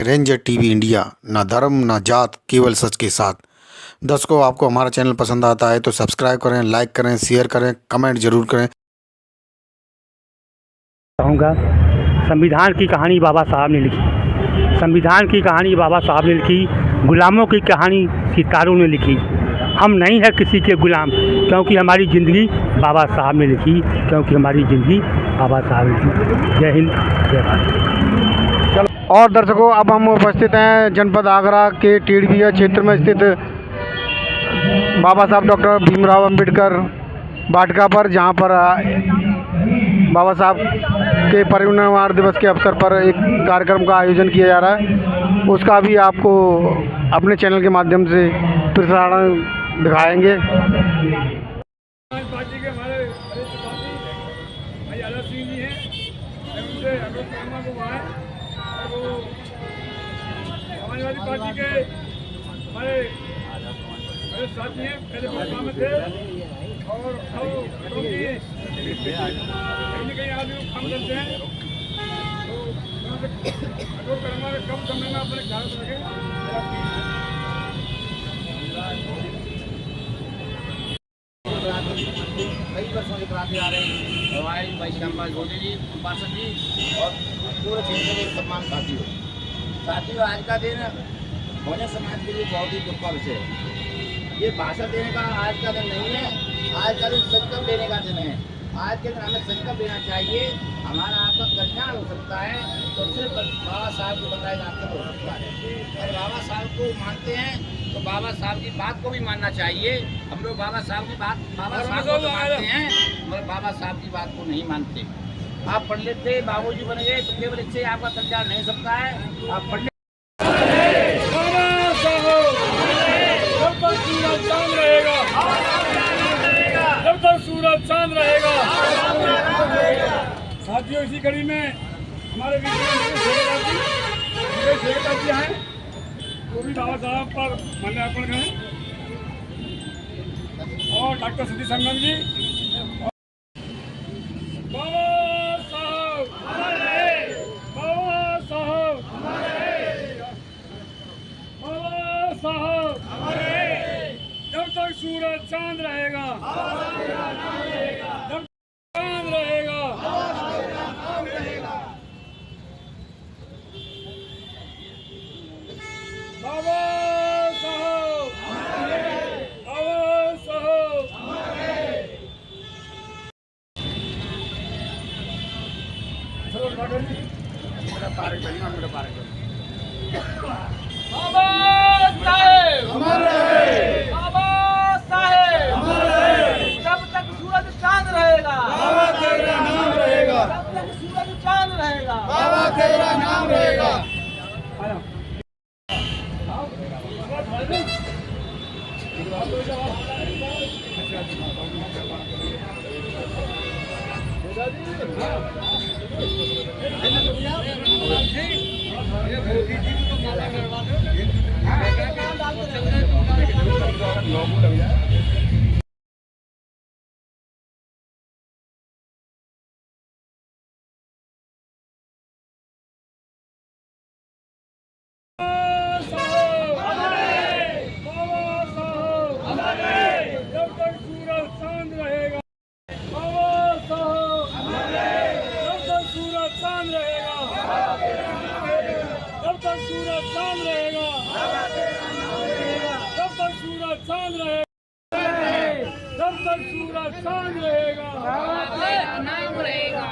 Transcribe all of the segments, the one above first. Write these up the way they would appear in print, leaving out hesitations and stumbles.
Ranger TV India, ना धर्म ना जात, केवल सच के साथ। दर्शकों, आपको हमारा चैनल पसंद आता है तो सब्सक्राइब करें, लाइक करें, शेयर करें, कमेंट जरूर करें। कहूँगा, संविधान की कहानी बाबा साहब ने लिखी। संविधान की कहानी बाबा साहब ने लिखी। गुलामों की कहानी सितारों ने लिखी। हम नहीं है किसी के गुलाम, क्योंकि हमारी ज़िंदगी बाबा साहब ने लिखी, क्योंकि हमारी ज़िंदगी बाबा साहब ने लिखी। जय हिंद, जय भारत। और दर्शकों, अब हम उपस्थित हैं जनपद आगरा के टेढ़िया क्षेत्र में स्थित बाबा साहब डॉक्टर भीमराव अंबेडकर वाटिका पर, जहां पर बाबा साहब के परिनिर्वाण दिवस के अवसर पर एक कार्यक्रम का आयोजन किया जा रहा है। उसका भी आपको अपने चैनल के माध्यम से प्रसारण दिखाएंगे। पार्टी के हमारे वरिष्ठ साथी भाई आला सिंह जी हैं, उनसे अनुरोध करूँगा को वहाँ और वो समाजवादी पार्टी के हमारे वरिष्ठ साथी हैं, पहले भाजपा में थे और कहीं कहीं आदमी काम करते हैं, तो उनसे अनुरोध करूँगा कि कम समय में अपने ख्याल रखें। कई वर्षों से कराते आ रहे हैं भाई श्यामपाल गोटे जी, पार्षद जी और पूरे क्षेत्र के सम्मान साथियों, आज का दिन बहुजन समाज के लिए बहुत ही दुख का विषय है। ये भाषण देने का आज का दिन नहीं है, आज का दिन संकल्प लेने का दिन है। आज के दिन हमें संकल्प लेना चाहिए, हमारा आपका कल्याण हो सकता है तो सिर्फ बाबा साहब को बताए जाते हो सकता है। और बाबा साहब को मानते हैं तो बाबा साहब की बात को भी मानना चाहिए। हम लोग बाबा साहब की बात बाबा साहब को तो मानते हैं, मगर बाबा साहब की बात को नहीं मानते। आप पंडित थे, बाबूजी बन गए तो केवल इससे आपका कल्याण नहीं हो सकता है। आप पंडित सूरज चांद रहेगा। साथियों, इसी कड़ी में हमारे ठेकेदार हैं, वो भी बाबा साहब पर माल्यार्पण करें और डॉक्टर सतीश संगम जी। बाबा साहब, बाबा साहब, बाबा साहब, जब तक सूरज चांद रहेगा, जब चांद रहेगा, बाबा साहब, बाबा साहब, चलो डॉक्टर जी, मेरा पार्क करिए, मेरा पार्क करिए। बाबा साहब हमारे, बाबा साहब हमारे, जब तक सूरज चांद रहेगा बाबा तेरा नाम रहेगा, जब तक सूरज चांद रहेगा बाबा तेरा नाम रहेगा। जब तक सूरज चांद रहेगा तेरा नाम रहेगा,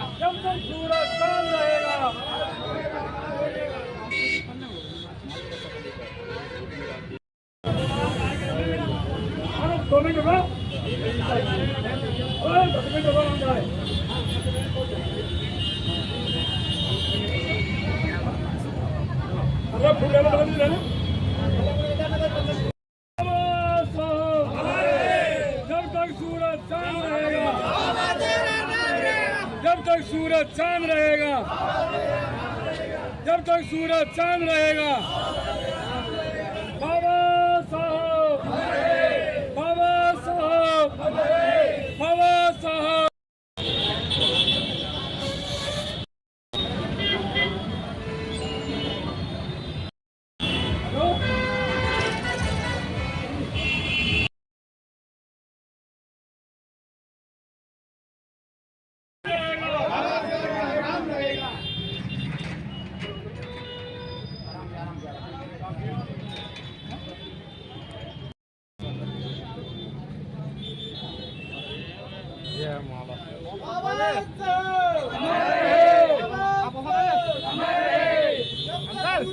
जब तक सूरज चांद रहेगा। जब तक सूरज चांद रहेगा, जब तक सूरज चांद रहेगा, बाबा साहब, बाबा साहब, बाबा साहब।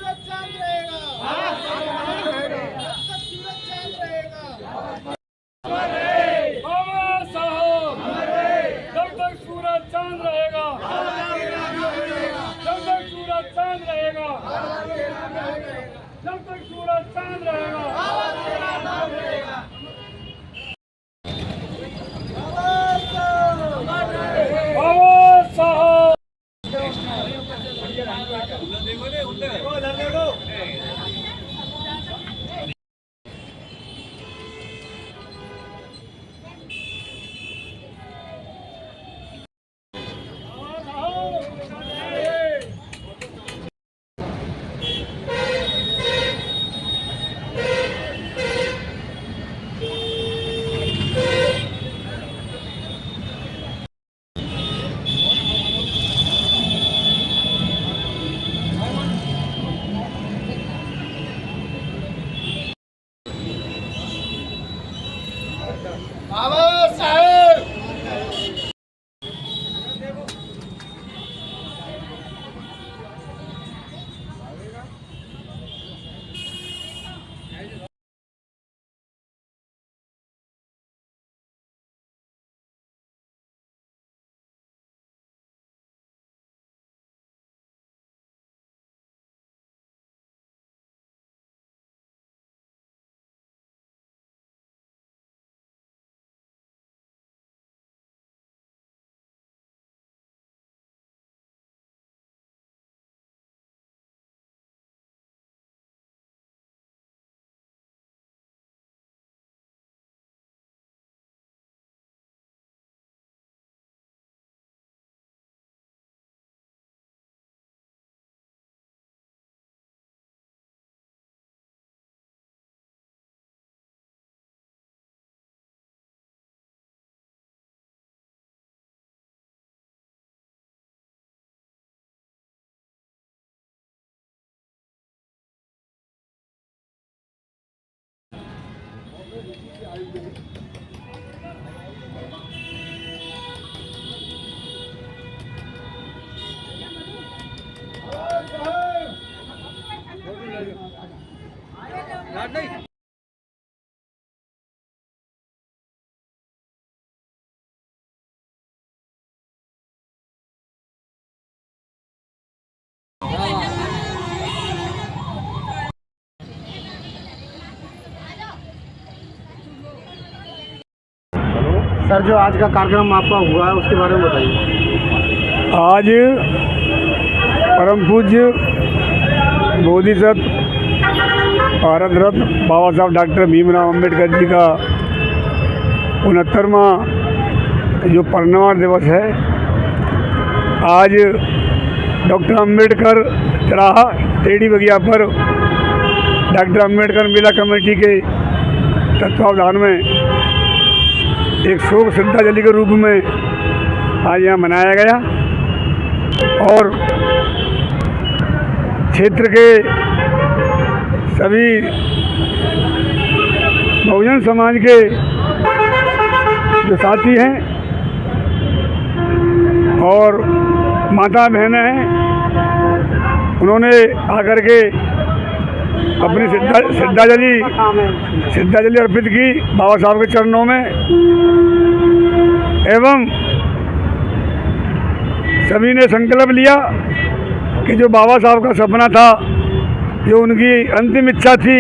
सूरज चांद रहेगा, जब तक सूरज चांद रहेगा। बाबा साहब जब तक सूरज चांद रहेगा, जब तक सूरज चांद रहेगा, जब तक सूरज चांद रहेगा। बाबा साहेब सर, जो आज का कार्यक्रम आपका हुआ है उसके बारे में बताइए। आज परम पूज्य बोधिसत्व भारत रत्न बाबा साहब डॉक्टर भीमराव अंबेडकर जी का 69वां जो परिनिर्वाण दिवस है। आज डॉक्टर अंबेडकर चौराहा टेढ़ी बगिया पर डॉक्टर अंबेडकर मेला कमेटी के तत्वावधान में एक शोक श्रद्धांजलि के रूप में आज यहाँ मनाया गया और क्षेत्र के सभी बहुजन समाज के जो साथी हैं और माता बहनें हैं, उन्होंने आकर के अपनी श्रद्धांजलि अर्पित की बाबा साहब के चरणों में। एवं सभी ने संकल्प लिया कि जो बाबा साहब का सपना था, जो उनकी अंतिम इच्छा थी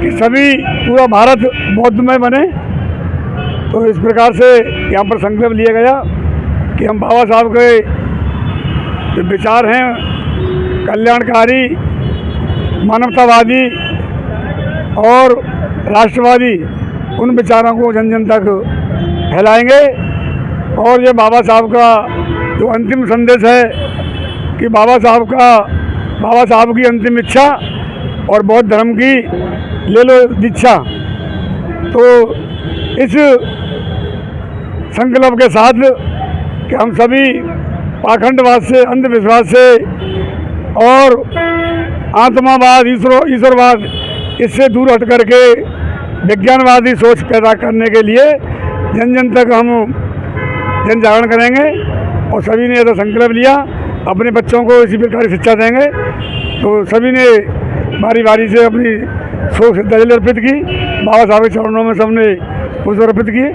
कि सभी पूरा भारत बौद्धमय बने, तो इस प्रकार से यहाँ पर संकल्प लिया गया कि हम बाबा साहब के जो विचार हैं कल्याणकारी, मानवतावादी और राष्ट्रवादी, उन विचारों को जन जन तक फैलाएंगे। और ये बाबा साहब का जो अंतिम संदेश है कि बाबा साहब की अंतिम इच्छा और बौद्ध धर्म की ले लो दीक्षा। तो इस संकल्प के साथ कि हम सभी पाखंडवाद से, अंधविश्वास से और आत्मावाद, ईश्वरवाद, इससे दूर हट करके विज्ञानवादी सोच पैदा करने के लिए जन जन तक हम जन जागरण करेंगे। और सभी ने ऐसा संकल्प लिया अपने बच्चों को इसी प्रकार की शिक्षा देंगे। तो सभी ने बारी बारी से अपनी शोक श्रद्धांजलि अर्पित की। बाबा साहब के चरणों में सबने पुष्प अर्पित किए।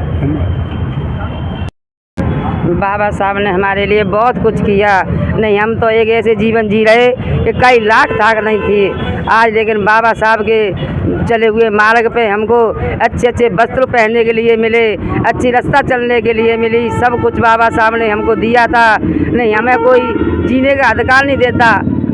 बाबा साहब ने हमारे लिए बहुत कुछ किया। नहीं, हम तो एक ऐसे जीवन जी रहे कि कई लाख ताक नहीं थी आज, लेकिन बाबा साहब के चले हुए मार्ग पे हमको अच्छे अच्छे वस्त्र पहनने के लिए मिले, अच्छी रास्ता चलने के लिए मिली। सब कुछ बाबा साहब ने हमको दिया था। नहीं, हमें कोई जीने का अधिकार नहीं देता,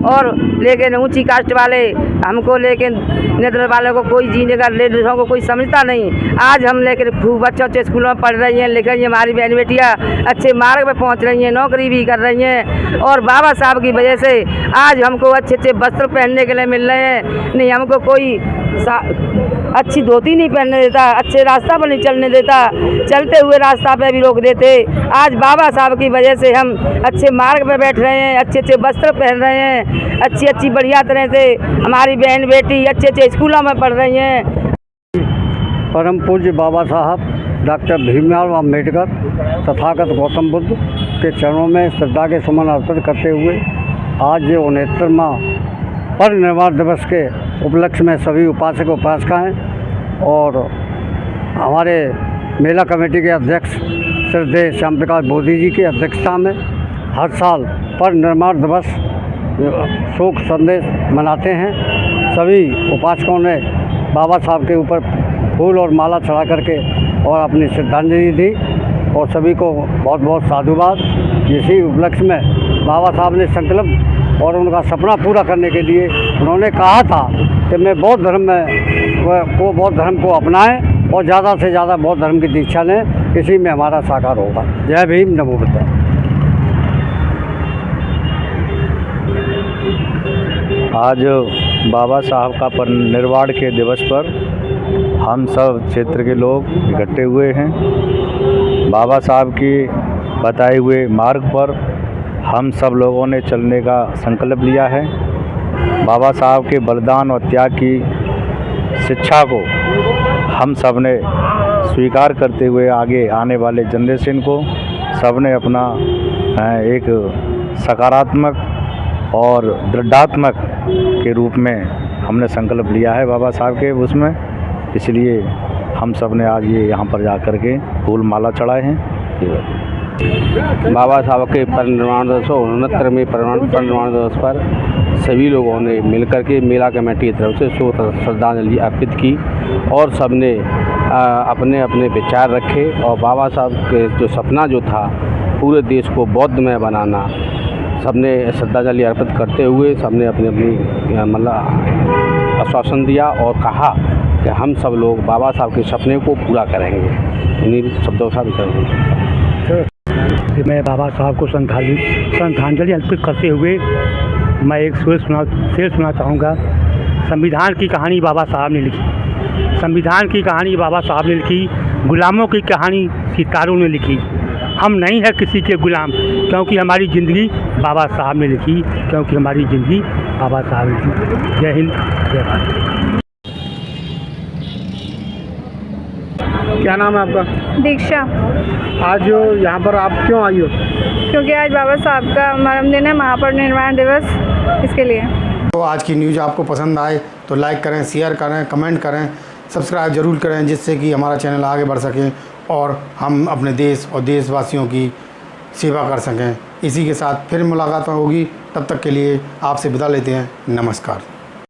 और लेकिन ऊंची कास्ट वाले हमको, लेकिन नेत्र वालों को कोई जीने का, लेडीज़ों को कोई समझता नहीं। आज हम लेकिन खूब अच्छे अच्छे स्कूलों में पढ़ रही हैं, लिख रही हैं, हमारी बहन बेटियाँ अच्छे मार्ग पे पहुंच रही हैं, नौकरी भी कर रही हैं, और बाबा साहब की वजह से आज हमको अच्छे अच्छे वस्त्र पहनने के लिए मिल रहे हैं। नहीं, हमको कोई अच्छी धोती नहीं पहनने देता, अच्छे रास्ता पर नहीं चलने देता, चलते हुए रास्ता पे भी रोक देते। आज बाबा साहब की वजह से हम अच्छे मार्ग पे बैठ रहे हैं, अच्छे अच्छे वस्त्र पहन रहे हैं, अच्छी अच्छी बढ़िया तरह से हमारी बहन बेटी अच्छे अच्छे स्कूलों में पढ़ रही हैं। परम पूज्य बाबा साहब डॉक्टर भीमराव अम्बेडकर तथागत गौतम बुद्ध के चरणों में श्रद्धा के सुमन अर्पित करते हुए आज ये 69वां परिनिर्वाण दिवस के उपलक्ष्य में सभी उपासक उपासिकाएँ और हमारे मेला कमेटी के अध्यक्ष श्रद्धेय श्याम प्रकाश बोधी जी की अध्यक्षता में हर साल परिनिर्वाण दिवस शोक संदेश मनाते हैं। सभी उपासकों ने बाबा साहब के ऊपर फूल और माला चढ़ा करके और अपनी श्रद्धांजलि दी, और सभी को बहुत बहुत साधुवाद। इसी उपलक्ष्य में बाबा साहब ने संकल्प और उनका सपना पूरा करने के लिए उन्होंने कहा था कि मैं बौद्ध धर्म को अपनाएं और ज़्यादा से ज़्यादा बौद्ध धर्म की दीक्षा लें, इसी में हमारा साकार होगा। जय भीम, नमो बुद्धाय। आज बाबा साहब का परिनिर्वाण के दिवस पर हम सब क्षेत्र के लोग इकट्ठे हुए हैं। बाबा साहब की बताए हुए मार्ग पर हम सब लोगों ने चलने का संकल्प लिया है। बाबा साहब के बलिदान और त्याग की शिक्षा को हम सब ने स्वीकार करते हुए आगे आने वाले जनरेशन को सब ने अपना एक सकारात्मक और दृढ़ात्मक के रूप में हमने संकल्प लिया है बाबा साहब के उसमें, इसलिए हम सब ने आज ये यहाँ पर जा कर के फूल माला चढ़ाए हैं। बाबा साहब के परिनिर्वाण दिवस 69वें परिनिर्वाण दिवस पर सभी लोगों ने मिलकर के मेला कमेटी की तरफ से श्रद्धांजलि अर्पित की, और सब ने अपने अपने विचार रखे, और बाबा साहब के जो सपना जो था पूरे देश को बौद्धमय बनाना, सबने श्रद्धांजलि अर्पित करते हुए सबने अपनी अपनी मतलब आश्वासन दिया और कहा कि हम सब लोग बाबा साहब के सपने को पूरा करेंगे। इन्हीं शब्दों के साथ मैं बाबा साहब को श्रद्धांजलि अर्पित करते हुए मैं एक शेर सुना चाहूँगा। संविधान की कहानी बाबा साहब ने लिखी, संविधान की कहानी बाबा साहब ने लिखी, गुलामों की कहानी सितारों ने लिखी। हम नहीं है किसी के गुलाम, क्योंकि हमारी ज़िंदगी बाबा साहब ने लिखी, क्योंकि हमारी ज़िंदगी बाबा साहब ने लिखी। जय हिंद, जय भारत। क्या नाम है आपका? दीक्षा। आज यहाँ पर आप क्यों आई हो? क्योंकि आज बाबा साहब का मरम दिन है, महापरिनिर्वाण दिवस, इसके लिए। तो आज की न्यूज़ आपको पसंद आए तो लाइक करें, शेयर करें, कमेंट करें, सब्सक्राइब ज़रूर करें, जिससे कि हमारा चैनल आगे बढ़ सके और हम अपने देश और देशवासियों की सेवा कर सकें। इसी के साथ फिर मुलाकात होगी, तब तक के लिए आपसे विदा लेते हैं। नमस्कार।